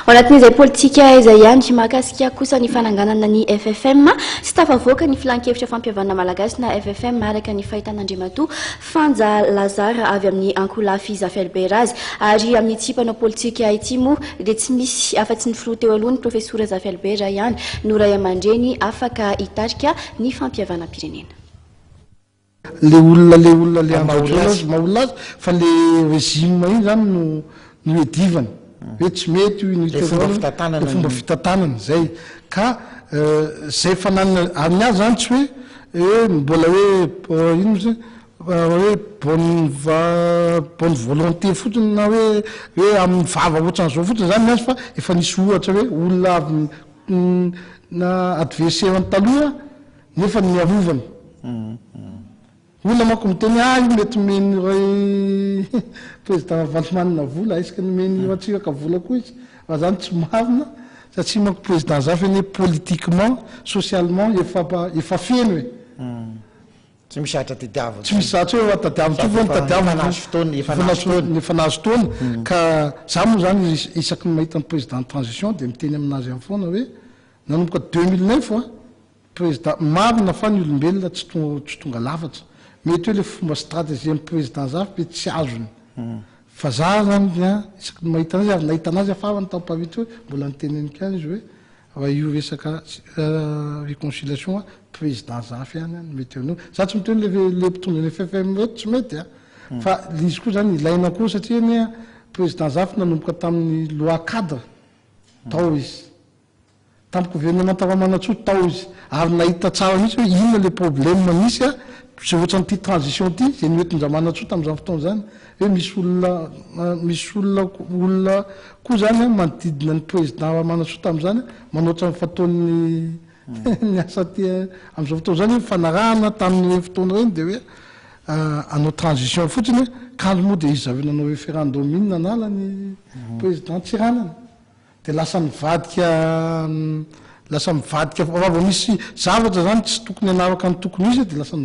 Anatin'izay politika izay ihany mahakasika kosa ny fananganana ny FFM sy tafavoaka ny filan-kevitra fampihavanana malagasy na FFM araka ny fahitan'andriamatoa Fanja Lazarre avy amin'ny ankolafy Zafy Albert ary amin'ny tsipana politika ity moa dia tsy misy afa-tsy ny filoha teo aloha ny profesora Zafy Albert ihany no ray aman-dreny afaka hitarika ny fampihavanam-pirenena. Le olona le maolazy fa le régime iny zany no edivany hoe tsy mety io fomba fitantanana zay ka zay fananana any azy zany tsy hoe mbola hoe ino zay hoe bonne volonté fotsiny na hoe amin'ny vava ohatran'izao fotsiny zany azy fa efa nisy ohatra hoe olona avy na adversaire ny taloha nefa niarovany. Olona manko miteny io mety meny ray président Vantimanina vola isaka ny meny atsika ka vola koa izy fa zany tsy marina satria manko président Zafy ane politiquement socialement efa feno hoe tsy misy atra tadiavina tsy misy atra hoe tadiavina tsy voany tadiavina efa nahazo taona ka za moa zany isaky ny mahita ny président de transition dia miteny aminazy amin'ny foana hoe nanomboka 2009 président marina fa ny olombelona tsy tonga lafatra mety hoe le fomba stratégie amin'ny président Zafy be tsy azony fa za zany isaky ny mahita anazy ary nahita anazy afahany tampavitra hoe mbola niteneniko azy hoe raha io resaka réconciliation président Zafy ihany mety eo za tsy miteny le mpitondra ny FFM reto tsy mety fa izy koa zany ilaina koa satria ny président Zafy nanomboka tamin'ny loi cadre tao izy tamin'ny gouvernement Tafamanatsoa tao izy ary nahita tsara mihitsy hoe inona le problème misy zay ohatran'ny ty transition ty zay noentin-dramanatsoa tamin'izany fotoana zany hoe misy olona koa zany manodidina ny président Manatsoa tamin'izany manoatra ny fataon'ny ny asa ty amin'izao fotoana zany fanarahana tamin'ny fotoana reny dia hoe anao transition fotsiny hoe kandro moa dia izy avy nanao référendum iny nanala ny président tsiranana dia lasa mivadika vao misy zavatra zany tsy tokony anaraka ny tokony izy dia lasa